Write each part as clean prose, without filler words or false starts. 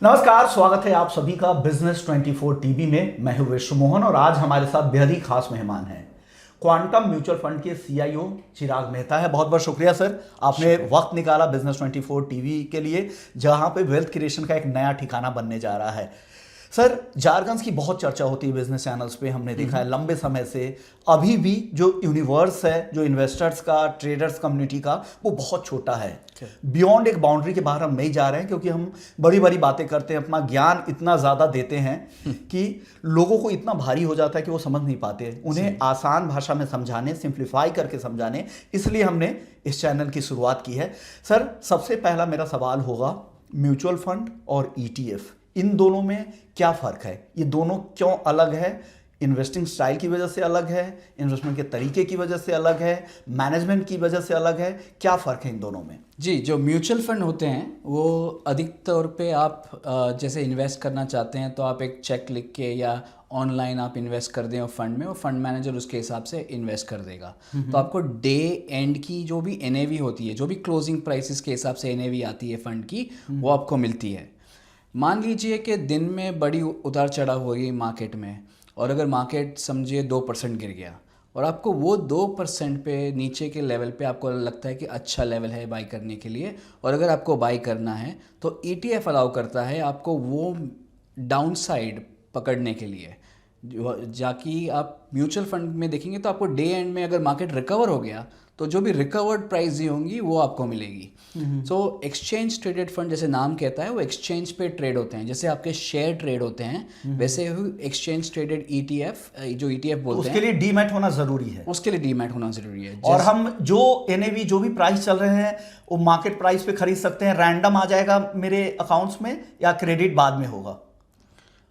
नमस्कार, स्वागत है आप सभी का बिजनेस 24 टीवी में। मैं हूं विश्व मोहन और आज हमारे साथ बेहद ही खास मेहमान हैं। क्वांटम म्यूचुअल फंड के सीईओ चिराग मेहता है। बहुत बहुत शुक्रिया सर, आपने वक्त निकाला बिजनेस 24 टीवी के लिए, जहां पे वेल्थ क्रिएशन का एक नया ठिकाना बनने जा रहा है। सर, जारगन्स की बहुत चर्चा होती है बिजनेस चैनल्स पे, हमने देखा है लंबे समय से। अभी भी जो यूनिवर्स है, जो इन्वेस्टर्स का, ट्रेडर्स कम्युनिटी का, वो बहुत छोटा है। बियॉन्ड एक बाउंड्री के बाहर हम नहीं जा रहे हैं, क्योंकि हम बड़ी बड़ी बातें करते हैं, अपना ज्ञान इतना ज़्यादा देते हैं कि लोगों को इतना भारी हो जाता है कि वो समझ नहीं पाते। उन्हें आसान भाषा में समझाने, सिंप्लीफाई करके समझाने, इसलिए हमने इस चैनल की शुरुआत की है। सर, सबसे पहला मेरा सवाल होगा, म्यूचुअल फंड और ईटीएफ, इन दोनों में क्या फ़र्क है? ये दोनों क्यों अलग है? इन्वेस्टिंग स्टाइल की वजह से अलग है, इन्वेस्टमेंट के तरीके की वजह से अलग है, मैनेजमेंट की वजह से अलग है, क्या फ़र्क है इन दोनों में? जी, जो म्यूचुअल फंड होते हैं वो अधिक तौर पे आप जैसे इन्वेस्ट करना चाहते हैं तो आप एक चेक लिख के या ऑनलाइन आप इन्वेस्ट कर दें और फंड में, और फंड मैनेजर उसके हिसाब से इन्वेस्ट कर देगा। तो आपको डे एंड की जो भी एनएवी होती है, जो भी क्लोजिंग प्राइसेस के हिसाब से एनएवी आती है फंड की, वो आपको मिलती है। मान लीजिए कि दिन में बड़ी उतार चढ़ाव हो गई मार्केट में, और अगर मार्केट समझिए 2% गिर गया और आपको वो 2% पे नीचे के लेवल पे आपको लगता है कि अच्छा लेवल है बाई करने के लिए, और अगर आपको बाई करना है तो ईटीएफ अलाउ करता है आपको वो डाउन साइड पकड़ने के लिए। जाकि आप म्यूचुअल फंड में देखेंगे तो आपको डे एंड में अगर मार्केट रिकवर हो गया तो जो भी रिकवर्ड प्राइस ही होंगी वो आपको मिलेगी। सो एक्सचेंज ट्रेडेड फंड, जैसे नाम कहता है, वो एक्सचेंज पे ट्रेड होते हैं। जैसे आपके शेयर ट्रेड होते हैं, वैसे ही एक्सचेंज ट्रेडेड ईटीएफ, जो ईटीएफ बोलते हैं, उसके लिए डीमैट होना जरूरी है। उसके लिए डीमैट होना जरूरी है। और हम जो एनएवी, जो भी प्राइस चल रहे हैं, वो मार्केट प्राइस पे खरीद सकते हैं। रैंडम आ जाएगा मेरे अकाउंट्स में या क्रेडिट बाद में होगा?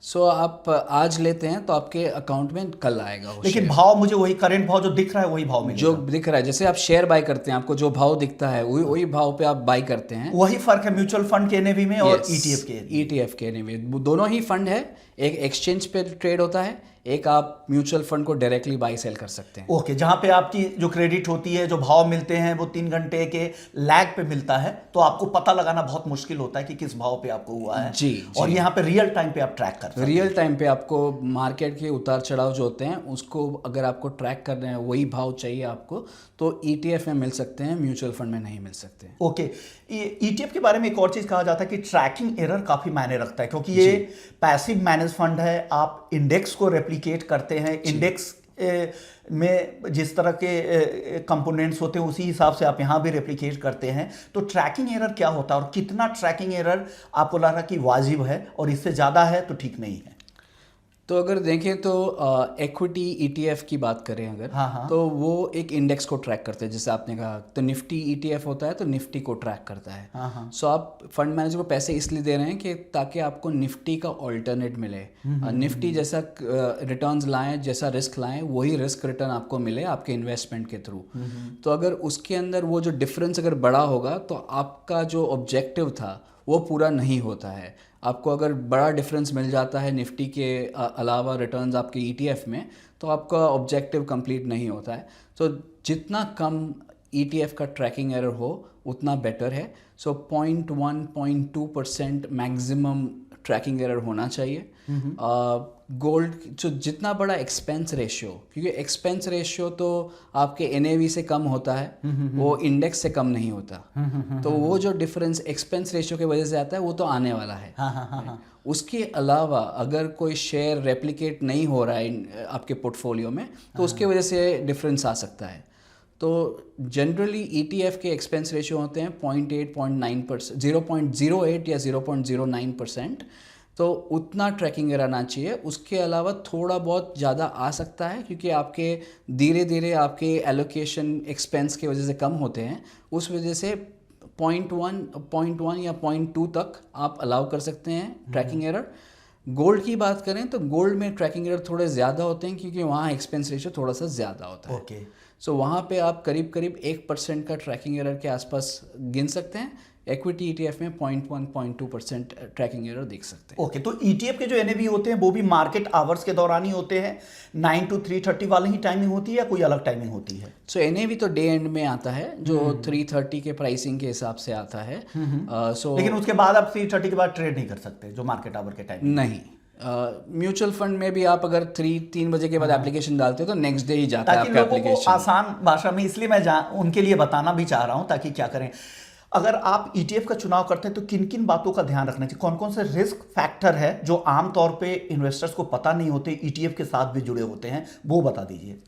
सो आप आज लेते हैं तो आपके अकाउंट में कल आएगा वो लेकिन शेयर। भाव मुझे वही करंट भाव जो दिख रहा है वही भाव मिलेगा? जो दिख रहा है, जैसे आप शेयर बाय करते हैं, आपको जो भाव दिखता है वही भाव पे आप बाय करते हैं। वही फर्क है म्यूचुअल फंड के एनएवी में और ईटीएफ के में। दोनों ही फंड है, एक एक्सचेंज पे ट्रेड होता है, एक आप म्यूचुअल फंड को डायरेक्टली बाई सेल कर सकते हैं। ओके, जहां पे आपकी जो क्रेडिट होती है, जो भाव मिलते हैं, वो 3 घंटे के लैग पे मिलता है, तो आपको पता लगाना बहुत मुश्किल होता है कि किस भाव पे आपको हुआ है। जी, और यहाँ पे रियल टाइम पे आप ट्रैक कर सकते हैं। रियल टाइम पे आपको मार्केट के उतार चढ़ाव जो होते हैं उसको अगर आपको ट्रैक करना है, वही भाव चाहिए आपको, तो ईटीएफ में मिल सकते हैं, म्यूचुअल फंड में नहीं मिल सकते। ओके, ईटीएफ के बारे में एक और चीज कहा जाता है कि ट्रैकिंग एरर काफी मायने रखता है, क्योंकि ये पैसिव मैनेज फंड है। आप इंडेक्स को रेप्लिकेट करते हैं, इंडेक्स में जिस तरह के कंपोनेंट्स होते हैं उसी हिसाब से आप यहाँ भी रेप्लिकेट करते हैं। तो ट्रैकिंग एरर क्या होता है और कितना ट्रैकिंग एरर आपको लग रहा है कि वाजिब है, और इससे ज़्यादा है तो ठीक नहीं है? तो अगर देखें तो इक्विटी ईटीएफ की बात करें अगर, हाँ। तो वो एक इंडेक्स को ट्रैक करते हैं। जैसे आपने कहा, तो निफ्टी ईटीएफ होता है तो निफ्टी को ट्रैक करता है। हाँ। सो आप फंड मैनेजर को पैसे इसलिए दे रहे हैं कि ताकि आपको निफ्टी का ऑल्टरनेट मिले। निफ्टी जैसा रिटर्न्स लाएं, जैसा रिस्क लाएं, वही रिस्क रिटर्न आपको मिले आपके इन्वेस्टमेंट के थ्रू। तो अगर उसके अंदर वो जो डिफरेंस अगर बड़ा होगा तो आपका जो ऑब्जेक्टिव था वो पूरा नहीं होता है। आपको अगर बड़ा डिफरेंस मिल जाता है निफ्टी के अलावा रिटर्न्स आपके ईटीएफ में, तो आपका ऑब्जेक्टिव कंप्लीट नहीं होता है। तो जितना कम ईटीएफ का ट्रैकिंग एरर हो उतना बेटर है। सो 0.1-0.2% मैक्सिमम ट्रैकिंग एरर होना चाहिए। गोल्ड जो जितना बड़ा एक्सपेंस रेशियो, क्योंकि एक्सपेंस रेशियो तो आपके एनएवी से कम होता है, वो इंडेक्स से कम नहीं होता। तो वो जो डिफरेंस एक्सपेंस रेशियो की वजह से आता है वो तो आने वाला है। हाँ। उसके अलावा अगर कोई शेयर रेप्लिकेट नहीं हो रहा है आपके पोर्टफोलियो में, तो उसके वजह से डिफरेंस आ सकता है। तो जनरली ईटीएफ के एक्सपेंस रेशियो होते हैं 0.8-0.9%, 0.08 या 0.09%। तो उतना ट्रैकिंग एरर आना चाहिए। उसके अलावा थोड़ा बहुत ज़्यादा आ सकता है, क्योंकि आपके धीरे धीरे आपके एलोकेशन एक्सपेंस की वजह से कम होते हैं। उस वजह से 0.1 या 0.2 तक आप अलाउ कर सकते हैं ट्रैकिंग एरर। गोल्ड की बात करें तो गोल्ड में ट्रैकिंग एरर थोड़े ज़्यादा होते हैं, क्योंकि वहाँ एक्सपेंस रेशियो थोड़ा सा ज़्यादा होता है। ओके। सो वहाँ पे आप करीब 1% का ट्रैकिंग एरर के आसपास गिन सकते हैं। इक्विटी ईटीएफ में 0.1-0.2% ट्रैकिंग एरर देख सकते हैं। ओके, तो ईटीएफ के जो एनएवी होते हैं वो भी मार्केट आवर्स के दौरान ही होते हैं, 9 to 3:30 वाली ही टाइमिंग होती है या कोई अलग टाइमिंग होती है? सो एनएवी तो डे एंड में आता है जो 3:30 के प्राइसिंग के हिसाब से आता है। सो लेकिन उसके बाद आप 3:30 के बाद ट्रेड नहीं कर सकते जो मार्केट आवर के टाइम? नहीं, म्यूचुअल फंड में भी आप अगर 3 बजे के बाद एप्लीकेशन डालते हो तो नेक्स्ट डे ही जाता है ताकि आपका लोगों को एप्लीकेशन। आसान भाषा में, इसलिए मैं उनके लिए बताना भी चाह रहा हूं ताकि क्या करें। अगर आप ईटीएफ का चुनाव करते हैं तो किन किन बातों का ध्यान रखना चाहिए, कौन कौन से रिस्क फैक्टर है जो आमतौर पे इन्वेस्टर्स को पता नहीं होते, ईटीएफ के साथ भी जुड़े होते हैं, वो बता दीजिए।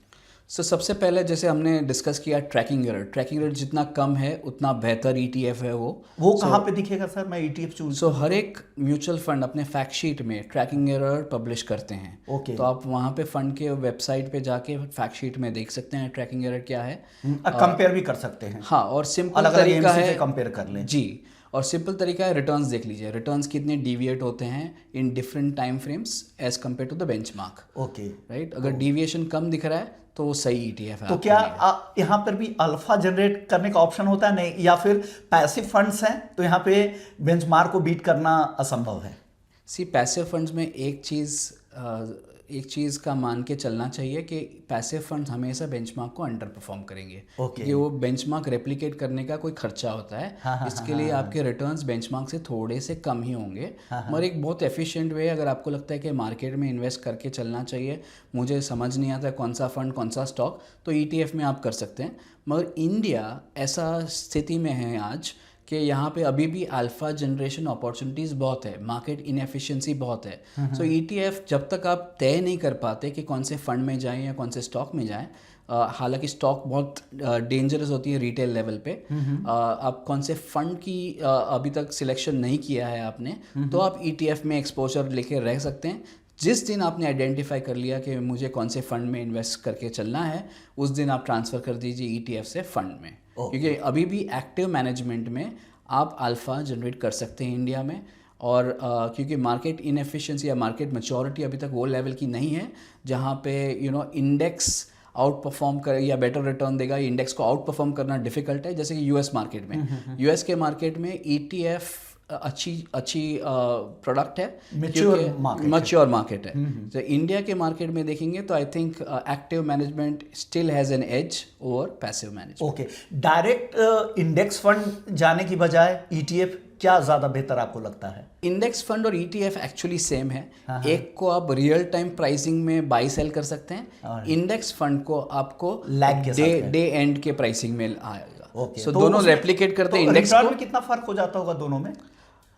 सो सबसे पहले जैसे हमने डिस्कस किया ट्रैकिंग एरर जितना कम है उतना बेहतर ईटीएफ है वो कहाँ पे दिखेगा सर मैं ईटीएफ चूज? सो हर एक म्यूचुअल फंड अपने फैक्ट शीट में ट्रैकिंग एरर पब्लिश करते हैं। ओके, तो आप वहाँ पे फंड के वेबसाइट पे जाके फैक्ट शीट में देख सकते हैं ट्रैकिंग एरर क्या है। कंपेयर भी कर सकते हैं। हाँ, और सिंपल अलग अलग तरीका है कंपेयर कर लें जी, और सिंपल तरीका है रिटर्न्स देख लीजिए, रिटर्न्स कितने डिविएट होते हैं in different time frames as compared to the benchmark. Okay, right, अगर डिविएशन कम दिख रहा है तो वो सही ईटीएफ है। तो क्या यहाँ पर भी अल्फा जनरेट करने का ऑप्शन होता है? नहीं, या फिर पैसिव फंड्स हैं तो यहाँ पे बेंचमार्क को बीट करना असंभव है? सी पैसिव फंड्स में एक चीज़ का मान के चलना चाहिए कि पैसिव फंड्स हमेशा बेंचमार्क को अंडर परफॉर्म करेंगे, क्योंकि वो बेंचमार्क रेप्लिकेट करने का कोई खर्चा होता है। इसके लिए आपके रिटर्न्स बेंचमार्क से थोड़े से कम ही होंगे। मगर एक बहुत एफिशिएंट वे, अगर आपको लगता है कि मार्केट में इन्वेस्ट करके चलना चाहिए, मुझे समझ नहीं आता कौन सा फंड कौन सा स्टॉक, तो ईटीएफ में आप कर सकते हैं। मगर इंडिया ऐसा स्थिति में है आज कि यहाँ पे अभी भी अल्फा जनरेशन अपॉर्चुनिटीज़ बहुत है, मार्केट इनएफिशिएंसी बहुत है। सो ईटीएफ जब तक आप तय नहीं कर पाते कि कौन से फंड में जाएं या कौन से स्टॉक में जाएं, हालांकि स्टॉक बहुत डेंजरस होती है रिटेल लेवल पे, आप कौन से फंड की अभी तक सिलेक्शन नहीं किया है आपने, तो आप ईटीएफ में एक्सपोजर लेके रह सकते हैं। जिस दिन आपने आइडेंटिफाई कर लिया कि मुझे कौन से फंड में इन्वेस्ट करके चलना है, उस दिन आप ट्रांसफ़र कर दीजिए ईटीएफ से फंड में, क्योंकि अभी भी एक्टिव मैनेजमेंट में आप अल्फ़ा जनरेट कर सकते हैं इंडिया में। और क्योंकि मार्केट इनएफिशिएंसी या मार्केट मैच्योरिटी अभी तक वो लेवल की नहीं है जहाँ पे इंडेक्स आउट परफॉर्म करे या बेटर रिटर्न देगा। इंडेक्स को आउट परफॉर्म करना डिफिकल्ट है, जैसे कि यूएस मार्केट में। यूएस के मार्केट में ईटीएफ अच्छी प्रोडक्ट है, मैच्योर मार्केट है। तो इंडिया के मार्केट में देखेंगे तो I think active management still has an edge over passive management. Okay, direct index fund जाने की बजाय ईटीएफ क्या ज़्यादा बेहतर आपको लगता है? इंडेक्स फंड और ईटीएफ एक्चुअली सेम है। एक को आप रियल टाइम प्राइसिंग में बाई सेल कर सकते हैं, इंडेक्स फंड को आपको डे एंड के प्राइसिंग में आएगा। सो दोनों रेप्लिकेट करते हैं इंडेक्स को। कितना फर्क हो जाता होगा दोनों में?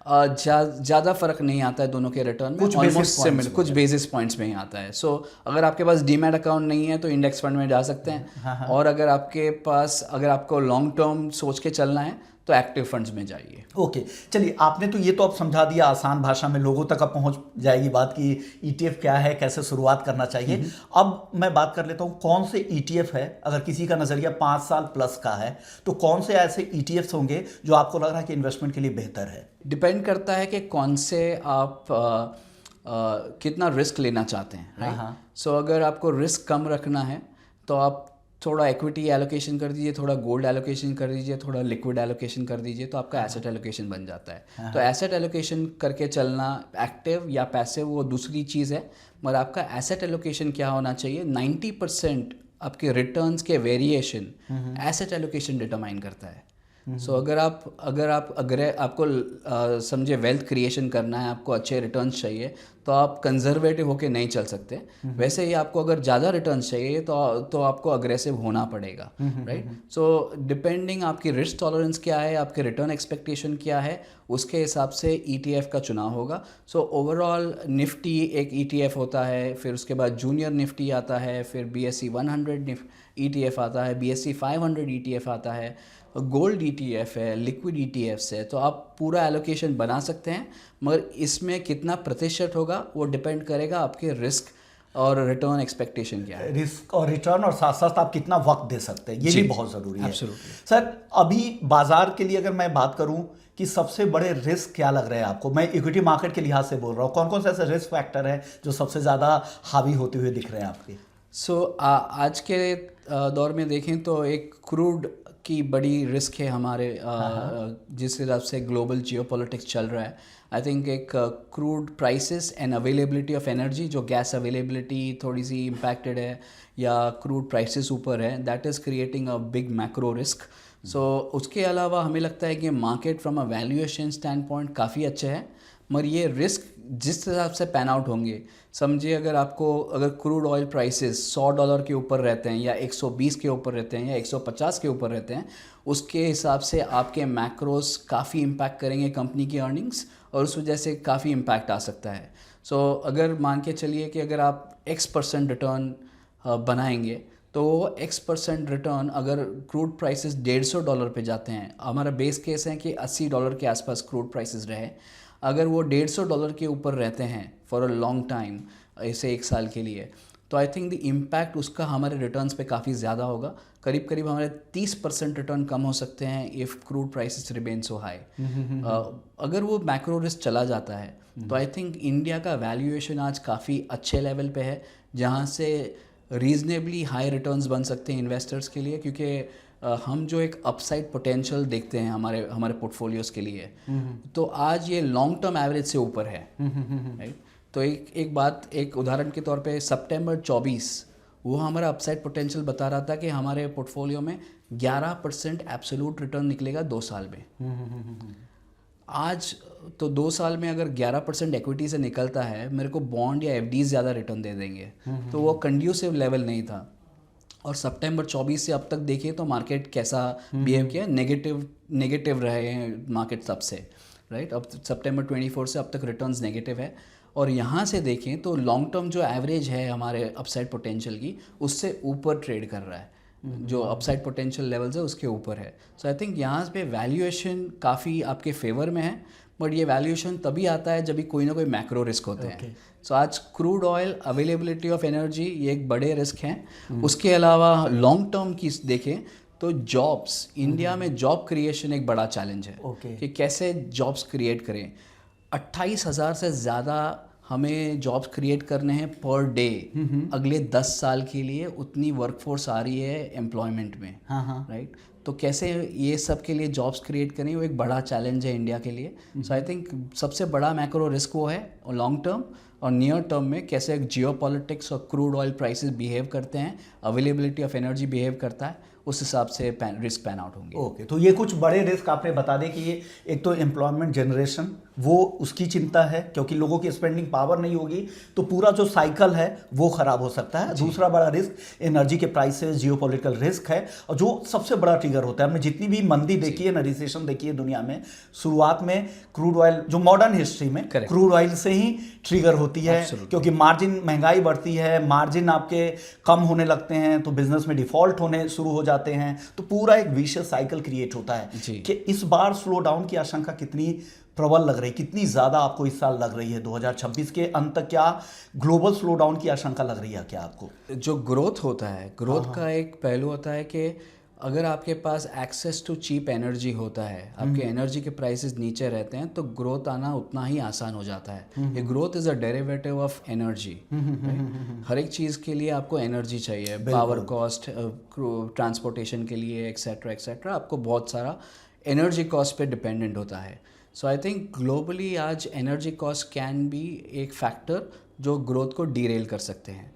ज़्यादा फर्क नहीं आता है दोनों के रिटर्न में, ऑलमोस्ट सिमिलर, कुछ बेसिस पॉइंट्स में ही आता है। सो अगर आपके पास डीमैट अकाउंट नहीं है तो इंडेक्स फंड में जा सकते हैं, और अगर आपको लॉन्ग टर्म सोच के चलना है तो एक्टिव फंड्स में जाइए। ओके, चलिए, आपने तो ये तो अब समझा दिया, आसान भाषा में लोगों तक अब पहुंच जाएगी बात कि ईटीएफ क्या है, कैसे शुरुआत करना चाहिए। अब मैं बात कर लेता हूँ कौन से ईटीएफ है, अगर किसी का नज़रिया 5 साल प्लस का है तो कौन से ऐसे ईटीएफ्स होंगे जो आपको लग रहा है कि इन्वेस्टमेंट के लिए बेहतर है? डिपेंड करता है कि कौन से आप कितना रिस्क लेना चाहते हैं, राइट। सो अगर आपको रिस्क कम रखना है तो आप थोड़ा इक्विटी एलोकेशन कर दीजिए, थोड़ा गोल्ड एलोकेशन कर दीजिए, थोड़ा लिक्विड एलोकेशन कर दीजिए, तो आपका एसेट एलोकेशन बन जाता है। तो एसेट एलोकेशन करके चलना, एक्टिव या पैसिव वो दूसरी चीज़ है, मगर आपका एसेट एलोकेशन क्या होना चाहिए, 90% आपके रिटर्न्स के वेरिएशन एसेट एलोकेशन डिटरमाइन करता है। सो अगर आपको समझे वेल्थ क्रिएशन करना है, आपको अच्छे रिटर्न्स चाहिए, तो आप कंजर्वेटिव होके नहीं चल सकते। वैसे ही आपको अगर ज़्यादा रिटर्न्स चाहिए तो आपको अग्रेसिव होना पड़ेगा, राइट। सो डिपेंडिंग आपकी रिस्क टॉलरेंस क्या है, आपके रिटर्न एक्सपेक्टेशन क्या है, उसके हिसाब से ईटीएफ का चुनाव होगा। सो ओवरऑल निफ्टी एक ईटीएफ होता है, फिर उसके बाद जूनियर निफ्टी आता है, फिर BSE 100 ईटीएफ आता है, BSE 500 ईटीएफ आता है, गोल्ड ईटीएफ है, लिक्विड ईटीएफ्स है। तो आप पूरा एलोकेशन बना सकते हैं, मगर इसमें कितना प्रतिशत होगा वो डिपेंड करेगा आपके रिस्क और रिटर्न एक्सपेक्टेशन क्या है। रिस्क और रिटर्न, और साथ साथ आप कितना वक्त दे सकते हैं, ये भी बहुत ज़रूरी है। Absolutely. सर, अभी बाजार के लिए अगर मैं बात करूं कि सबसे बड़े रिस्क क्या लग रहे हैं आपको, मैं इक्विटी मार्केट के लिहाज से बोल रहा हूँ, कौन कौन से ऐसे रिस्क फैक्टर हैं जो सबसे ज़्यादा हावी होते हुए दिख रहे हैं आपके? आज के दौर में देखें तो एक क्रूड की बड़ी रिस्क है हमारे जिस हिसाब से ग्लोबल जियोपॉलिटिक्स चल रहा है। आई थिंक एक crude prices and availability of energy, जो गैस अवेलेबिलिटी थोड़ी सी इम्पैक्टेड है या क्रूड प्राइसेस ऊपर है, that is creating a big macro risk. So उसके अलावा हमें लगता है कि market from a valuation stand point काफ़ी अच्छे है, मगर ये रिस्क जिस हिसाब से पैन आउट होंगे, समझिए अगर क्रूड ऑयल प्राइसेस $100 के ऊपर रहते हैं या 120 के ऊपर रहते हैं या 150 के ऊपर रहते हैं, उसके हिसाब से आपके मैक्रोस काफ़ी इम्पैक्ट करेंगे कंपनी की अर्निंग्स, और उस वजह से काफ़ी इम्पैक्ट आ सकता है। सो अगर मान के चलिए कि अगर आप X% रिटर्न बनाएंगे, तो वो X% रिटर्न अगर क्रूड प्राइसेस $150 पे जाते हैं, हमारा बेस केस है कि $80 के आसपास क्रूड प्राइसेस रहे, अगर वो $150 के ऊपर रहते हैं फॉर अ लॉन्ग टाइम, ऐसे 1 साल के लिए, तो आई थिंक द इम्पैक्ट उसका हमारे रिटर्न्स पे काफ़ी ज़्यादा होगा। करीब करीब हमारे 30% रिटर्न कम हो सकते हैं if crude prices remain so high. अगर वो मैक्रो रिस्क चला जाता है तो आई थिंक इंडिया का वैल्यूएशन आज काफ़ी अच्छे लेवल पे है, जहाँ से रीजनेबली हाई रिटर्न्स बन सकते हैं इन्वेस्टर्स के लिए, क्योंकि हम जो एक अपसाइड पोटेंशियल देखते हैं हमारे पोर्टफोलियोज़ के लिए, तो आज ये लॉन्ग टर्म एवरेज से ऊपर है, राइट। तो एक उदाहरण के तौर पे सितंबर 24 वो हमारा अपसाइड पोटेंशियल बता रहा था कि हमारे पोर्टफोलियो में 11% एब्सोल्यूट रिटर्न निकलेगा 2 साल में। आज तो 2 साल में अगर 11% इक्विटी से निकलता है, मेरे को बॉन्ड या एफडीज ज़्यादा रिटर्न दे देंगे, तो वो कंड्यूसिव लेवल नहीं था। और सितंबर 24 से अब तक देखिए तो मार्केट कैसा बिहेव किया, नेगेटिव रहे हैं मार्केट तब से, राइट। अब सितंबर 24 से अब तक रिटर्न्स नेगेटिव है, और यहाँ से देखें तो लॉन्ग टर्म जो एवरेज है हमारे अपसाइड पोटेंशियल की, उससे ऊपर ट्रेड कर रहा है, जो अपसाइड पोटेंशियल लेवल्स है उसके ऊपर है। सो आई थिंक यहाँ पे वैल्यूएशन काफ़ी आपके फेवर में है, बट ये वैल्यूएशन तभी आता है जब भी कोई ना कोई मैक्रो रिस्क होते हैं। सो आज crude oil, availability of energy, ये एक बड़े रिस्क हैं। उसके अलावा लॉन्ग टर्म की देखें तो जॉब्स, इंडिया में जॉब क्रिएशन एक बड़ा चैलेंज है कि कैसे जॉब्स क्रिएट करें। 28,000 से ज़्यादा हमें जॉब्स क्रिएट करने हैं पर डे अगले 10 साल के लिए, उतनी वर्कफोर्स आ रही है एम्प्लॉयमेंट में, राइट। तो कैसे ये सब के लिए जॉब्स क्रिएट करें, वो एक बड़ा चैलेंज है इंडिया के लिए। सो आई थिंक सबसे बड़ा मैक्रो रिस्क वो है लॉन्ग टर्म, और नियर टर्म में कैसे जियोपॉलिटिक्स और क्रूड ऑयल प्राइसेस बिहेव करते हैं, अवेलेबिलिटी ऑफ एनर्जी बिहेव करता है, उस हिसाब से रिस्क पैन आउट होंगे। ओके, तो ये कुछ बड़े रिस्क आपने बता दें कि ये एक तो एम्प्लॉयमेंट जनरेशन, वो उसकी चिंता है क्योंकि लोगों की स्पेंडिंग पावर नहीं होगी तो पूरा जो साइकिल है वो खराब हो सकता है। दूसरा बड़ा रिस्क एनर्जी के प्राइसेस, जियोपॉलिटिकल रिस्क है, और जो सबसे बड़ा ट्रिगर होता है, हमने जितनी भी मंदी देखी है ना, रिसेशन देखी है दुनिया में, शुरुआत में क्रूड ऑयल, जो मॉडर्न हिस्ट्री में क्रूड ऑयल से ही ट्रिगर होती है, क्योंकि मार्जिन, महंगाई बढ़ती है, मार्जिन आपके कम होने लगते हैं तो बिजनेस में डिफॉल्ट होने शुरू हो जाते हैं, तो पूरा एक विशियस साइकिल क्रिएट होता है। कि इस बार स्लो डाउन की आशंका कितनी प्रबल लग रही, कितनी ज़्यादा आपको इस साल लग रही है? 2026 के अंत तक क्या ग्लोबल स्लो डाउन की आशंका लग रही है क्या आपको? जो ग्रोथ होता है, ग्रोथ का एक पहलू होता है कि अगर आपके पास एक्सेस टू चीप एनर्जी होता है, आपके एनर्जी के प्राइसेस नीचे रहते हैं, तो ग्रोथ आना उतना ही आसान हो जाता है। ये growth is a derivative of energy. हर एक चीज़ के लिए आपको एनर्जी चाहिए, पावर कॉस्ट, ट्रांसपोर्टेशन के लिए एक्सेट्रा एक्सेट्रा, आपको बहुत सारा एनर्जी कॉस्ट पे डिपेंडेंट होता है। सो आई थिंक ग्लोबली आज एनर्जी कॉस्ट कैन बी एक फैक्टर जो ग्रोथ को डीरेल कर सकते हैं।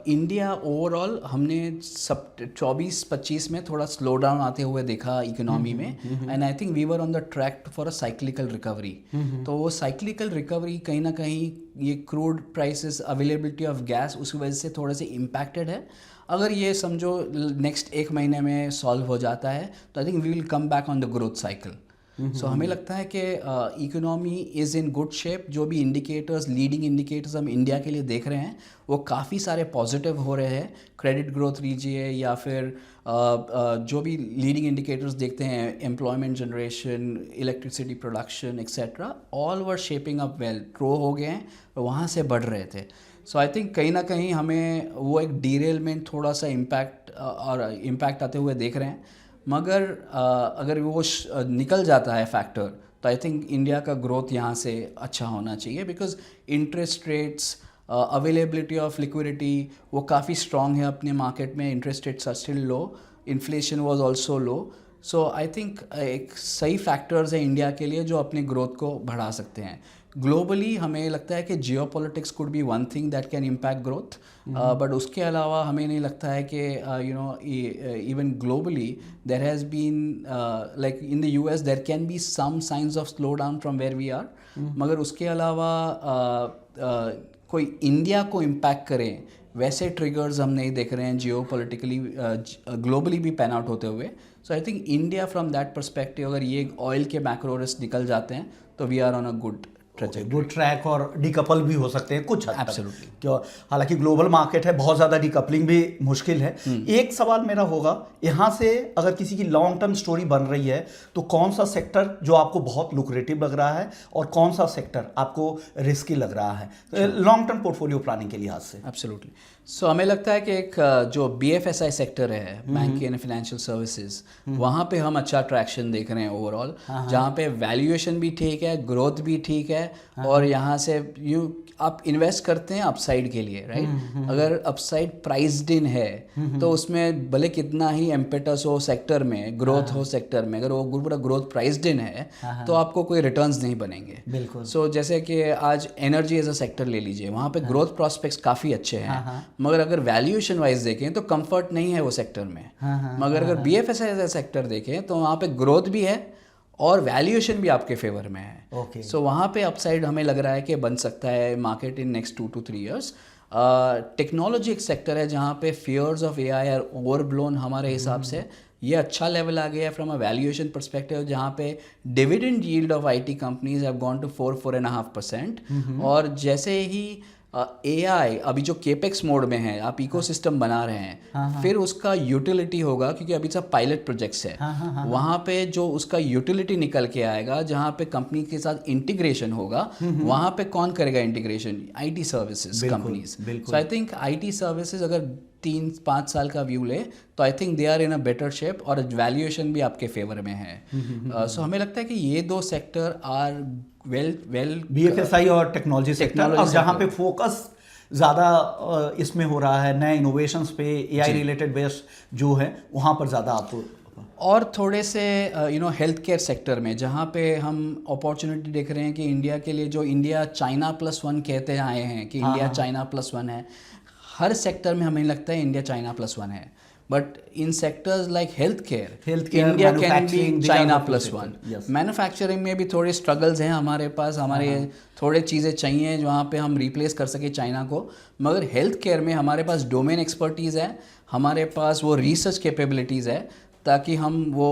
इंडिया ओवरऑल हमने सब 24-25 में थोड़ा स्लो डाउन आते हुए देखा इकोनॉमी में, and I think we were on the track for a cyclical recovery. तो वो साइक्लिकल रिकवरी कहीं ना कहीं ये crude prices, availability of gas, उसकी वजह से थोड़े से इम्पैक्टेड है। अगर ये समझो नेक्स्ट 1 महीने में सॉल्व हो जाता है तो I think we will come back on the growth cycle. So हमें लगता है कि economy is in good shape. जो भी इंडिकेटर्स, लीडिंग इंडिकेटर्स हम इंडिया के लिए देख रहे हैं, वो काफ़ी सारे पॉजिटिव हो रहे हैं। क्रेडिट ग्रोथ लीजिए या फिर जो भी लीडिंग इंडिकेटर्स देखते हैं, employment generation, electricity production etcetera, all were shaping up well, grow हो गए हैं और वहाँ से बढ़ रहे थे। सो आई थिंक कहीं ना कहीं हमें वो एक डीरेलमेंट, थोड़ा सा इम्पैक्ट आते हुए देख रहे हैं। मगर अगर वो निकल जाता है फैक्टर, तो आई थिंक इंडिया का ग्रोथ यहाँ से अच्छा होना चाहिए, because interest rates, availability of liquidity वो काफ़ी स्ट्रॉन्ग है अपने मार्केट में, interest rates are still low, inflation was also low. So I think एक सही फैक्टर्स है इंडिया के लिए जो अपने ग्रोथ को बढ़ा सकते हैं. ग्लोबली हमें लगता है कि geopolitics could be one thing that can impact growth, but उसके अलावा हमें नहीं लगता है कि even globally there has been like in the US there can be some signs of slow down from where we are, मगर उसके अलावा कोई इंडिया को इम्पैक्ट करें वैसे ट्रिगर्स हम नहीं देख रहे हैं जियो पोलिटिकली ग्लोबली भी पैन आउट होते हुए. So I think India from that perspective अगर ये ऑयल के मैक्रो रिस्क निकल जाते हैं तो we are on a good good track और डिकपल भी हो सकते हैं कुछ हद तक. Absolutely. क्यों, हालांकि ग्लोबल मार्केट है, बहुत ज़्यादा डिकपलिंग भी मुश्किल है. एक सवाल मेरा होगा, यहाँ से अगर किसी की लॉन्ग टर्म स्टोरी बन रही है तो कौन सा सेक्टर जो आपको बहुत लुक्रेटिव लग रहा है और कौन सा सेक्टर आपको रिस्की लग रहा है लॉन्ग टर्म पोर्टफोलियो प्लानिंग के लिहाज से? एब्सोल्युटली. सो हमें लगता है कि एक जो BFSI सेक्टर है, बैंकिंग एंड फाइनेंशियल सर्विसेज, वहाँ पे हम अच्छा ट्रैक्शन देख रहे हैं ओवरऑल, जहाँ पे वैल्यूएशन भी ठीक है, ग्रोथ भी ठीक है, और यहाँ से आप इन्वेस्ट करते हैं अपसाइड के लिए, राइट? अगर अपसाइड प्राइस्ड इन है तो उसमें भले कितना ही एम्पेटस हो सेक्टर में, ग्रोथ हो सेक्टर में, अगर वो पूरा ग्रोथ प्राइस्ड इन है तो आपको कोई रिटर्न्स नहीं बनेंगे. बिल्कुल. सो जैसे कि आज एनर्जी एज अ सेक्टर ले लीजिए, वहाँ पे ग्रोथ प्रॉस्पेक्ट्स काफ़ी अच्छे हैं, मगर अगर वैल्यूएशन वाइज देखें तो कंफर्ट नहीं है वो सेक्टर में. मगर अगर BFSI एज अ सेक्टर देखें तो वहाँ पे ग्रोथ भी है और वैल्यूएशन भी आपके फेवर में है. सो वहाँ पे अपसाइड हमें लग रहा है कि बन सकता है market in next 2 to 3 years. Technology एक सेक्टर है जहाँ पे फियर्स ऑफ AI आर ओवरब्लोन हमारे हिसाब से. ये अच्छा लेवल आ गया है फ्रॉम अ वैल्यूएशन परस्पेक्टिव, जहाँ पे dividend yield of IT companies have gone to 4.5%. और जैसे ही AI अभी जो केपेक्स मोड में है, आप इकोसिस्टम बना रहे हैं, फिर उसका यूटिलिटी होगा, क्योंकि अभी सब पायलट प्रोजेक्ट्स है, वहाँ पे जो उसका यूटिलिटी निकल के आएगा, जहाँ पे कंपनी के साथ इंटीग्रेशन होगा, वहाँ पे कौन करेगा integration? IT services companies. So I think IT services अगर 3-5 साल का व्यू ले तो I think they are in a better shape, और वैल्यूएशन भी आपके फेवर में है. सो हमें लगता है कि ये दो सेक्टर आर वेल BFSI और टेक्नोलॉजी सेक्टर, और जहाँ पे फोकस ज़्यादा इसमें हो रहा है नए इनोवेशंस पे, AI रिलेटेड बेस्ड जो है वहाँ पर ज़्यादा आपको, और थोड़े से हेल्थ केयर सेक्टर में जहाँ पे हम अपॉर्चुनिटी देख रहे हैं कि इंडिया के लिए जो इंडिया China +1 कहते आए हैं कि इंडिया China +1 है, हर सेक्टर में हमें लगता है इंडिया China +1 है. But in sectors like health care India can be China +1. Manufacturing में भी थोड़े स्ट्रगल्स हैं हमारे पास, हमारे थोड़े चीज़ें चाहिए जहाँ पे हम रिप्लेस कर सके चाइना को, मगर हेल्थ केयर में हमारे पास डोमेन एक्सपर्टीज़ है, हमारे पास वो रिसर्च कैपेबिलिटीज़ है, ताकि हम वो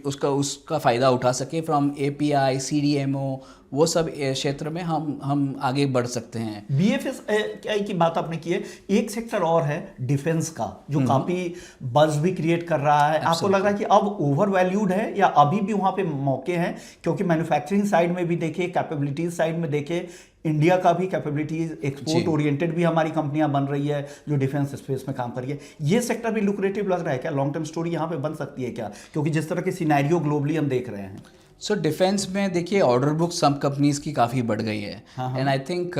उसका फ़ायदा उठा सके फ्रॉम API CDMO, वो सब क्षेत्र में हम आगे बढ़ सकते हैं. BFSI की बात आपने की है, एक सेक्टर और है डिफेंस का जो काफ़ी बज़ भी क्रिएट कर रहा है. आपको लग रहा है कि अब ओवर वैल्यूड है या अभी भी वहाँ पे मौके हैं? क्योंकि मैन्युफैक्चरिंग साइड में भी देखे, कैपेबिलिटीज साइड में देखे, इंडिया का भी कैपेबिलिटीज एक्सपोर्ट ओरिएंटेड भी हमारी कंपनियां बन रही है जो डिफेंस स्पेस में काम कर रही है. ये सेक्टर भी लुक्रेटिव लग रहा है क्या? लॉन्ग टर्म स्टोरी यहाँ पे बन सकती है क्या? क्योंकि जिस तरह के सिनेरियो ग्लोबली हम देख रहे हैं. सो डिफेंस में देखिए ऑर्डर बुक सब कंपनीज की काफ़ी बढ़ गई है, एंड आई थिंक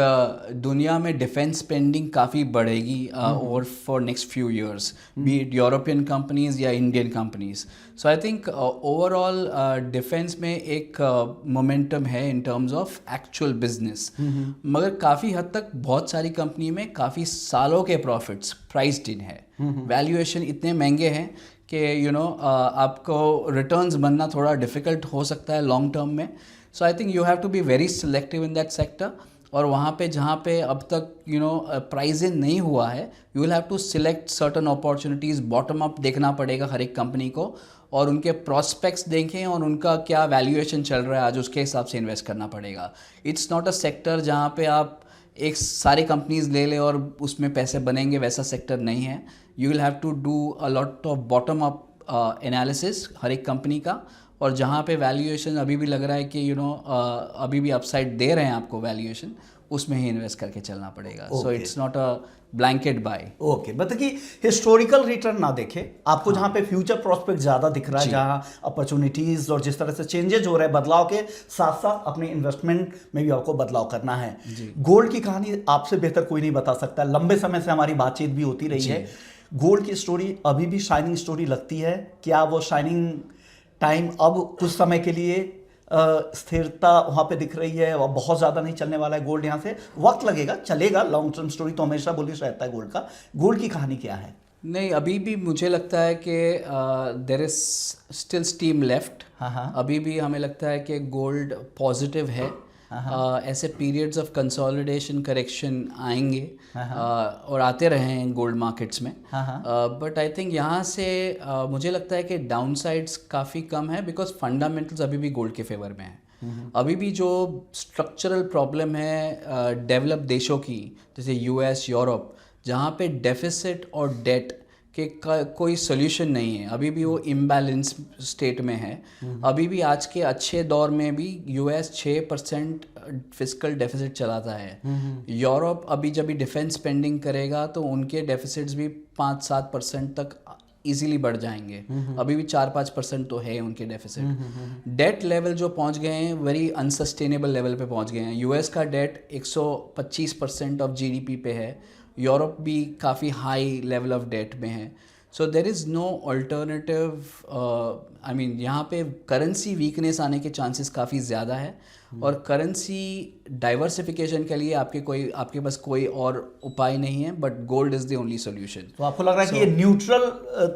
दुनिया में डिफेंस स्पेंडिंग काफ़ी बढ़ेगी over for next few years, be it European companies या Indian companies. So I think overall defence में एक मोमेंटम है in terms of actual business, मगर काफ़ी हद तक बहुत सारी कंपनी में काफ़ी सालों के प्रॉफिट्स प्राइस्ड इन है. वैल्यूएशन इतने महंगे हैं कि आपको रिटर्न्स बनना थोड़ा डिफ़िकल्ट हो सकता है लॉन्ग टर्म में. So I think you have to be very selective in that sector, और वहाँ पे जहाँ पे अब तक प्राइस इन नहीं हुआ है, you will have to select certain opportunities, bottom up देखना पड़ेगा हर एक कंपनी को, और उनके प्रॉस्पेक्ट्स देखें और उनका क्या वैल्यूएशन चल रहा है आज, उसके हिसाब से इन्वेस्ट करना पड़ेगा. इट्स नॉट अ सेक्टर जहाँ पे आप एक सारी कंपनीज ले ले और उसमें पैसे बनेंगे, वैसा सेक्टर नहीं है. You will have to do a lot of bottom up analysis हर एक कंपनी का, और जहाँ पे वैल्यूएशन अभी भी लग रहा है कि अभी भी अपसाइड दे रहे हैं आपको वैल्यूएशन, उसमें ही इन्वेस्ट करके चलना पड़ेगा. So it's not a blanket buy. Okay, मतलब कि हिस्टोरिकल रिटर्न ना देखे आपको, जहाँ पे फ्यूचर प्रोस्पेक्ट ज़्यादा दिख रहा है, जहाँ अपॉर्चुनिटीज़ और जिस तरह से चेंजेज हो रहे हैं, बदलाव के साथ साथ अपने इन्वेस्टमेंट में भी आपको बदलाव करना है. गोल्ड की कहानी आपसे बेहतर कोई नहीं बता सकता. लंबे समय से हमारी बातचीत भी होती रही है. गोल्ड की स्टोरी अभी भी शाइनिंग स्टोरी लगती है? क्या वो शाइनिंग टाइम अब कुछ समय के लिए स्थिरता वहाँ पे दिख रही है और बहुत ज़्यादा नहीं चलने वाला है गोल्ड? यहाँ से वक्त लगेगा, चलेगा, लॉन्ग टर्म स्टोरी तो हमेशा बुलिश रहता है गोल्ड का। गोल्ड की कहानी क्या है? नहीं, अभी भी मुझे लगता है कि there is still steam left. हाँ। अभी भी हमें लगता है कि गोल्ड पॉजिटिव है। ऐसे पीरियड्स ऑफ कंसोलिडेशन करेक्शन आएंगे और आते रहे हैं गोल्ड मार्केट्स में। बट आई थिंक यहाँ से मुझे लगता है कि डाउन साइड्स काफ़ी कम है, बिकॉज फंडामेंटल्स अभी भी गोल्ड के फेवर में है। अभी भी जो स्ट्रक्चरल प्रॉब्लम है डेवलप देशों की, जैसे यूएस, यूरोप, जहाँ पे डेफिसिट और डेट के कोई सोल्यूशन नहीं है, अभी भी वो इम्बैलेंस स्टेट में है। अभी भी आज के अच्छे दौर में भी यूएस 6% फिस्कल डेफिसिट चलाता है। यूरोप अभी जब भी डिफेंस स्पेंडिंग करेगा तो उनके डेफिसिट्स भी 5-7% तक इजीली बढ़ जाएंगे। अभी भी 4-5% तो है उनके डेफिसिट। डेट लेवल जो पहुंच गए हैं वेरी अनसस्टेनेबल लेवल पे पहुंच गए हैं। यूएस का डेट 125% ऑफ जीडीपी पे है, यूरोप भी काफ़ी हाई लेवल ऑफ डेट में है। So there is no alternative. I mean यहाँ पे करेंसी वीकनेस आने के चांसेस काफ़ी ज़्यादा है, और करेंसी डाइवर्सिफिकेशन के लिए आपके पास कोई और उपाय नहीं है, but gold is the only solution. तो आपको लग रहा है कि ये न्यूट्रल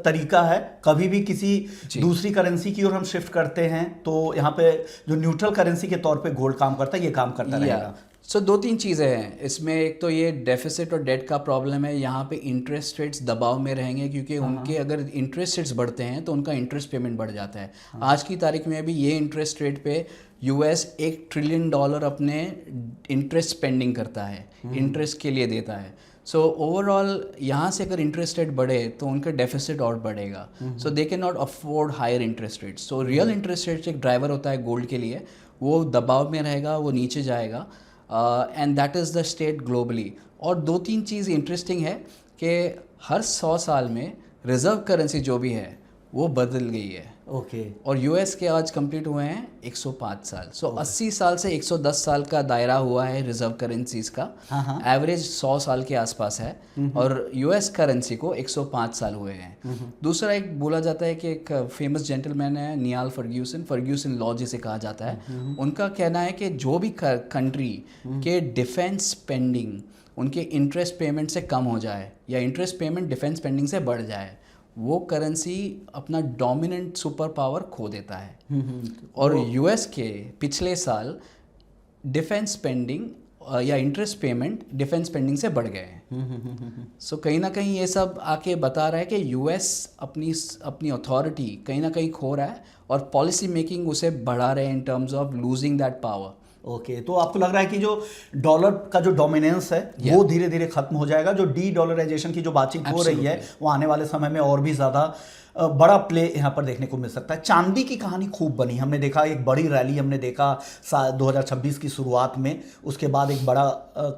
तरीका है? कभी भी किसी दूसरी करेंसी की ओर हम शिफ्ट करते हैं तो यहाँ पे जो न्यूट्रल करेंसी के तौर पे गोल्ड काम करता है, ये काम करता रहेगा? सो 2-3 चीज़ें हैं इसमें। एक तो ये डेफिसिट और डेट का प्रॉब्लम है। यहाँ पे इंटरेस्ट रेट्स दबाव में रहेंगे, क्योंकि उनके अगर इंटरेस्ट रेट्स बढ़ते हैं तो उनका इंटरेस्ट पेमेंट बढ़ जाता है। आज की तारीख में भी ये इंटरेस्ट रेट पे यूएस $1 ट्रिलियन अपने इंटरेस्ट स्पेंडिंग करता है, इंटरेस्ट के लिए देता है। सो ओवरऑल यहाँ से अगर इंटरेस्ट रेट बढ़े तो उनका डेफिसिट और बढ़ेगा। So they can not afford higher interest rate. So real interest rate एक ड्राइवर होता है गोल्ड के लिए, वो दबाव में रहेगा, वो नीचे जाएगा, and that is the state globally. और 2-3 चीज़ इंटरेस्टिंग है कि हर 100 साल में रिजर्व करेंसी जो भी है वो बदल गई है। ओके। और यूएस के आज कंप्लीट हुए हैं 105 साल। सो 80 साल से 110 साल का दायरा हुआ है रिजर्व करेंसीज का। एवरेज 100 साल के आसपास है, और यूएस करेंसी को 105 साल हुए हैं। दूसरा एक बोला जाता है कि एक फेमस जेंटलमैन है नियाल फर्ग्यूसन लॉ जिसे कहा जाता है। उनका कहना है कि जो भी कंट्री के डिफेंस स्पेंडिंग उनके इंटरेस्ट पेमेंट से कम हो जाए, या इंटरेस्ट पेमेंट डिफेंस स्पेंडिंग से बढ़ जाए, वो करेंसी अपना डोमिनेंट सुपर पावर खो देता है। और यूएस के पिछले साल डिफेंस स्पेंडिंग या इंटरेस्ट पेमेंट डिफेंस स्पेंडिंग से बढ़ गए हैं। सो कहीं ना कहीं ये सब आके बता रहा है कि यूएस अपनी अथॉरिटी कहीं ना कहीं खो रहा है, और पॉलिसी मेकिंग उसे बढ़ा रहे हैं इन terms of losing that power. Okay, तो आपको लग रहा है कि जो डॉलर का जो डोमिनेंस है वो धीरे धीरे खत्म हो जाएगा? जो डी डॉलराइजेशन की जो बातचीत हो रही है वो आने वाले समय में और भी ज़्यादा बड़ा प्ले यहाँ पर देखने को मिल सकता है। चांदी की कहानी खूब बनी, हमने देखा एक बड़ी रैली, हमने देखा 2026 की शुरुआत में, उसके बाद एक बड़ा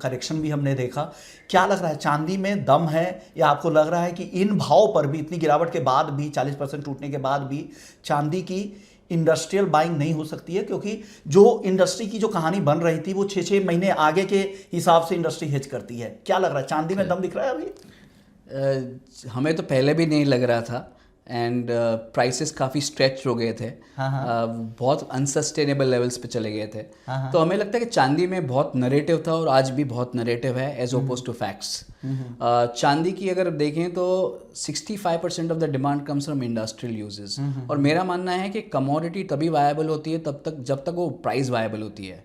करेक्शन भी हमने देखा। क्या लग रहा है, चांदी में दम है, या आपको लग रहा है कि इन भाव पर भी, इतनी गिरावट के बाद भी, 40% टूटने के बाद भी चांदी की इंडस्ट्रियल बाइंग नहीं हो सकती है? क्योंकि जो इंडस्ट्री की जो कहानी बन रही थी वो 6-6 महीने आगे के हिसाब से इंडस्ट्री हेज करती है। क्या लग रहा है, चांदी में दम दिख रहा है अभी? हमें तो पहले भी नहीं लग रहा था, एंड प्राइसेस काफ़ी स्ट्रेच हो गए थे। बहुत अनसस्टेनेबल लेवल्स पे चले गए थे। तो हमें लगता है कि चांदी में बहुत नरेटिव था, और आज भी बहुत नरेटिव है एज ओपोज टू फैक्ट्स। चांदी की अगर देखें तो 65% of the demand comes from industrial uses. और मेरा मानना है कि कमोडिटी तभी वायबल होती है तब तक जब तक वो प्राइस वायबल होती है।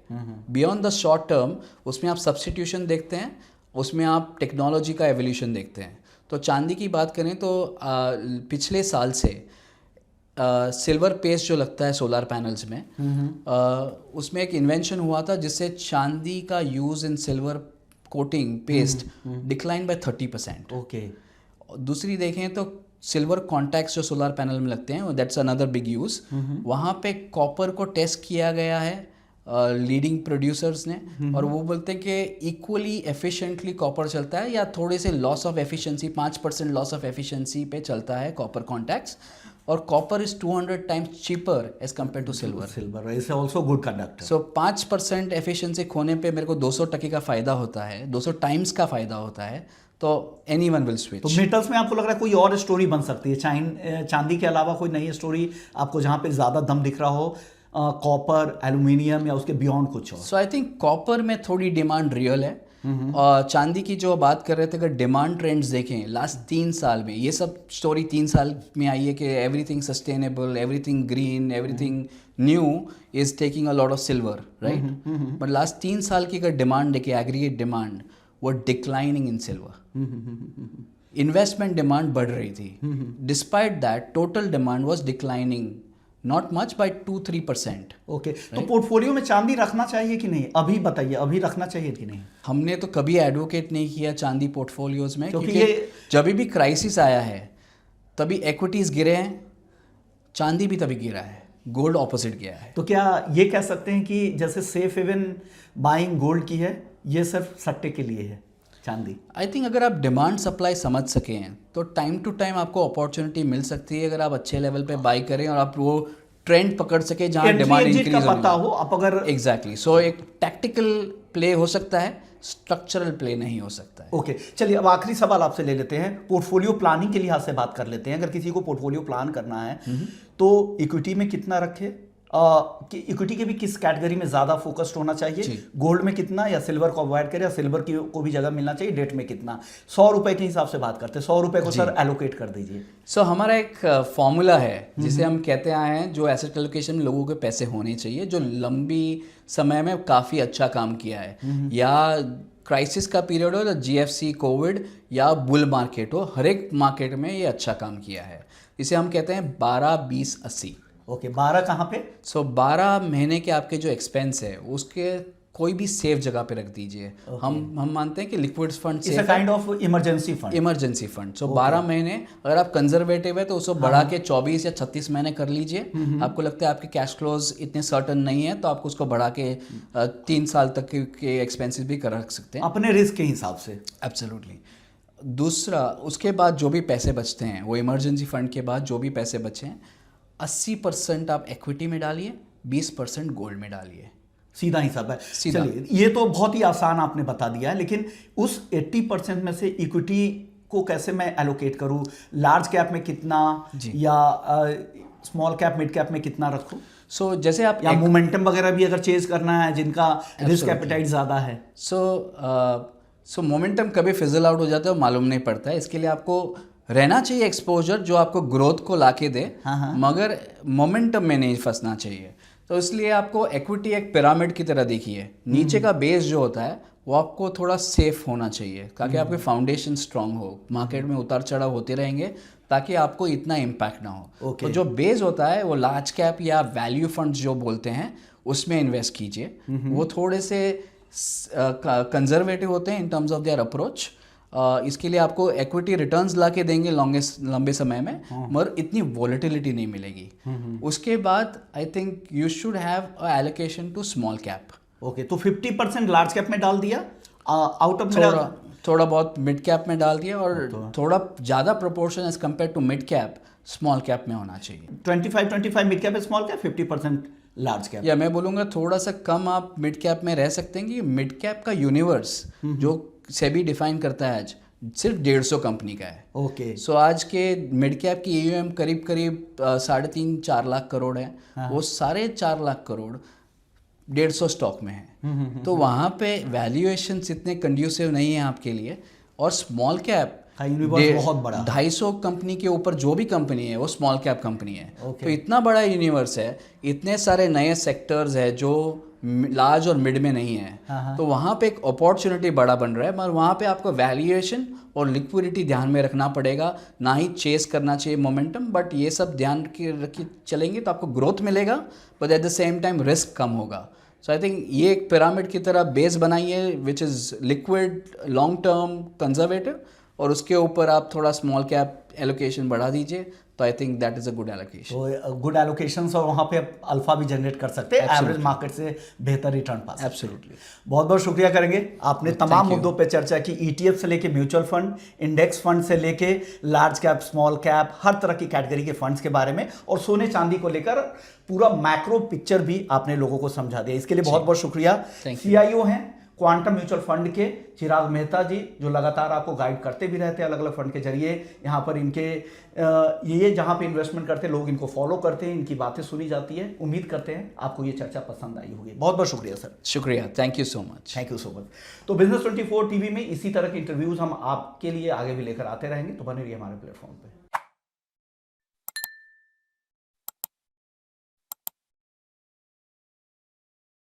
बियॉन्ड द शॉर्ट टर्म उसमें आप सब्सटीट्यूशन देखते हैं, उसमें आप टेक्नोलॉजी का एवोल्यूशन देखते हैं। तो चांदी की बात करें तो पिछले साल से सिल्वर पेस्ट जो लगता है सोलर पैनल्स में, उसमें एक इन्वेंशन हुआ था जिससे चांदी का use in silver coating paste decline by 30%। Okay. दूसरी देखें तो सिल्वर कॉन्टैक्ट्स जो सोलर पैनल में लगते हैं, दैट्स अनदर बिग यूज़। वहाँ पे कॉपर को टेस्ट किया गया है लीडिंग प्रोड्यूसर्स ने, और वो बोलते हैं कि इक्वली एफिशिएंटली कॉपर चलता है, या थोड़े से loss of efficiency, 5% loss of efficiency पे चलता है कॉपर कॉन्टैक्ट्स। और copper is 200 times cheaper as compared to silver is also good conductor. So 5% efficiency खोने पे मेरे को 200 टके का फ़ायदा होता है, 200 टाइम्स का फ़ायदा होता है। तो एनीवन विल स्विच। तो मेटल्स में आपको लग रहा है कोई और स्टोरी बन सकती है चांदी के अलावा कोई नई स्टोरी आपको जहां पे ज्यादा दम दिख रहा हो, कॉपर, एल्यूमिनियम या उसके बियॉन्ड कुछ और? सो आई थिंक कॉपर में थोड़ी डिमांड रियल है। और चांदी की जो बात कर रहे थे, अगर डिमांड ट्रेंड्स देखें लास्ट 3 साल में, ये सब स्टोरी 3 साल में आई है कि everything sustainable, everything green, everything new is taking a lot of silver, right? But last 3 साल की अगर डिमांड देखें, एग्रीगेट डिमांड वो declining in silver. Investment demand बढ़ रही थी, despite that total demand was declining not much by 2-3%। Okay, तो portfolio में चांदी रखना चाहिए कि नहीं? अभी बताइए, अभी रखना चाहिए कि नहीं? हमने तो कभी एडवोकेट नहीं किया चांदी पोर्टफोलियोज में, क्योंकि क्योंकि जब भी क्राइसिस आया है तभी इक्विटीज गिरे हैं, चांदी भी तभी गिरा है, गोल्ड ऑपोजिट गया है। तो क्या ये कह सकते हैं कि जैसे सेफ हेवन बाइंग गोल्ड की है, ये सिर्फ सट्टे के लिए है चांदी? आई थिंक अगर आप डिमांड सप्लाई समझ सकें तो टाइम टू टाइम आपको अपॉर्चुनिटी मिल सकती है, अगर आप अच्छे लेवल पे बाई करें और आप वो ट्रेंड पकड़ सके जहां डिमांड इंक्रीज का पता हो आप अगर। एग्जैक्टली, सो एक टैक्टिकल प्ले हो सकता है, स्ट्रक्चरल प्ले नहीं हो सकता है। ओके, चलिए अब आखिरी सवाल आपसे ले लेते हैं, पोर्टफोलियो प्लानिंग के लिहाज से बात कर लेते हैं। अगर किसी को पोर्टफोलियो प्लान करना है तो इक्विटी में कितना रखे, कि इक्विटी के भी किस कैटेगरी में ज्यादा फोकस्ड होना चाहिए, गोल्ड में कितना या सिल्वर को अवॉइड करें, या सिल्वर की को भी जगह मिलना चाहिए, डेट में कितना? 100 रुपए के हिसाब से बात करते हैं, 100 रुपए को सर एलोकेट कर दीजिए। सो हमारा एक फॉर्मूला है जिसे हम कहते आए हैं, जो एसेट एलोकेशन में लोगों के पैसे होने चाहिए जो लंबी समय में काफ़ी अच्छा काम किया है, या क्राइसिस का पीरियड हो, GFC, कोविड या बुल मार्केट हो, हर एक मार्केट में ये अच्छा काम किया है। इसे हम कहते हैं 12-20-80। ओके, 12 कहाँ पे? सो 12 महीने के आपके जो एक्सपेंस है उसके कोई भी सेफ जगह पे रख दीजिए। हम मानते हैं कि लिक्विड फंड सेफ है, kind of emergency fund. Emergency fund. So 12 महीने अगर आप कंजर्वेटिव है तो उसको बढ़ा के 24 या 36 महीने कर लीजिए। आपको लगता है आपके कैश फ्लोज इतने सर्टन नहीं है तो आपको उसको बढ़ा के 3 साल तक के एक्सपेंसेस भी कर रख सकते हैं अपने रिस्क के हिसाब से। एब्सोल्युटली। दूसरा, उसके बाद जो भी पैसे बचते हैं, वो इमरजेंसी फंड के बाद जो भी पैसे बचे हैं, 80% आप इक्विटी में डालिए, 20% गोल्ड में डालिए। सीधा हिसाब है। चलिए, ये तो बहुत ही आसान आपने बता दिया है, लेकिन उस 80% में से इक्विटी को कैसे मैं एलोकेट करूं? लार्ज कैप में कितना या स्मॉल कैप, मिड कैप में कितना रखूं? सो जैसे आप या मोमेंटम वगैरह भी अगर चेज करना है जिनका रिस्क एपेटाइट ज़्यादा है। सो मोमेंटम कभी फिजल आउट हो जाता है, मालूम नहीं पड़ता है। इसके लिए आपको रहना चाहिए एक्सपोजर जो आपको ग्रोथ को लाके दे, मगर मोमेंटम में नहीं फंसना चाहिए। तो इसलिए आपको इक्विटी एक पिरामिड की तरह देखिए, नीचे का बेस जो होता है वो आपको थोड़ा सेफ होना चाहिए ताकि आपके फाउंडेशन स्ट्रांग हो, मार्केट में उतार चढ़ाव होते रहेंगे ताकि आपको इतना इम्पैक्ट ना हो। तो जो बेस होता है वो लार्ज कैप या वैल्यू फंड्स जो बोलते हैं उसमें इन्वेस्ट कीजिए। वो थोड़े से कंजर्वेटिव होते हैं इन टर्म्स ऑफ देयर अप्रोच। इसके लिए आपको इक्विटी रिटर्न्स ला के देंगे लंबे समय में, मगर इतनी वॉलेटिलिटी नहीं मिलेगी। उसके बाद I think you should have a allocation to small cap. Okay, तो 50% लार्ज कैप में डाल दिया, आउट ऑफ थोड़ा बहुत मिड कैप में डाल दिया, और थोड़ा ज़्यादा proportion as compared to mid cap small cap में होना चाहिए। 25 mid cap small cap, 50% large cap. या मैं बोलूँगा थोड़ा सा कम आप मिड कैप में रह सकते हैं कि मिड कैप का यूनिवर्स जो सेबी डिफाइन करता है आज सिर्फ 150 कंपनी का है। ओके, सो आज के मिड कैप की AUM करीब 3.5-4 लाख करोड़ है। वो सारे 4 लाख करोड़ 150 स्टॉक में है। तो वहाँ पे वैल्यूएशन इतने कंड्यूसिव नहीं है आपके लिए। और स्मॉल कैप बहुत बड़ा 250 कंपनी के ऊपर जो भी कंपनी है वो स्मॉल कैप कंपनी है। तो इतना बड़ा यूनिवर्स है, इतने सारे नए सेक्टर्स है जो लार्ज और मिड में नहीं है। तो वहाँ पे एक अपॉर्चुनिटी बड़ा बन रहा है, मगर वहाँ पे आपको वैल्यूएशन और लिक्विडिटी ध्यान में रखना पड़ेगा, ना ही चेस करना चाहिए मोमेंटम। बट ये सब ध्यान रख चलेंगे तो आपको ग्रोथ मिलेगा, but at the same time risk कम होगा। सो आई थिंक ये एक पिरामिड की तरह बेस बनाइए which is liquid, long term, conservative, और उसके ऊपर आप थोड़ा स्मॉल कैप एलोकेशन बढ़ा दीजिए। तो I think that is a good allocation. तो गुड एलोकेशंस, और वहाँ पे अल्फा भी जनरेट कर सकते हैं, एवरेज मार्केट से बेहतर रिटर्न पा सकते हैं। एब्सोल्युटली। बहुत बहुत शुक्रिया करेंगे, आपने तमाम मुद्दों पे चर्चा की, ETF से लेके म्यूचुअल फंड, इंडेक्स फंड से लेके लार्ज कैप, स्मॉल कैप, हर तरह की कैटेगरी के फंड्स के बारे में, और सोने चांदी को लेकर पूरा मैक्रो पिक्चर भी आपने लोगों को समझा दिया। इसके लिए बहुत बहुत शुक्रिया। CIO हैं क्वांटम म्यूचुअल फंड के चिराग मेहता जी, जो लगातार आपको गाइड करते भी रहते हैं अलग अलग फंड के जरिए। यहाँ पर इनके ये जहाँ पे इन्वेस्टमेंट करते हैं लोग इनको फॉलो करते हैं, इनकी बातें सुनी जाती है। उम्मीद करते हैं आपको ये चर्चा पसंद आई होगी। बहुत बहुत शुक्रिया सर। शुक्रिया, thank you so much. Thank you so much. तो बिजनेस 24 टीवी में इसी तरह के इंटरव्यूज हम आपके लिए आगे भी लेकर आते रहेंगे, तो बने रहिए हमारे प्लेटफॉर्म पे।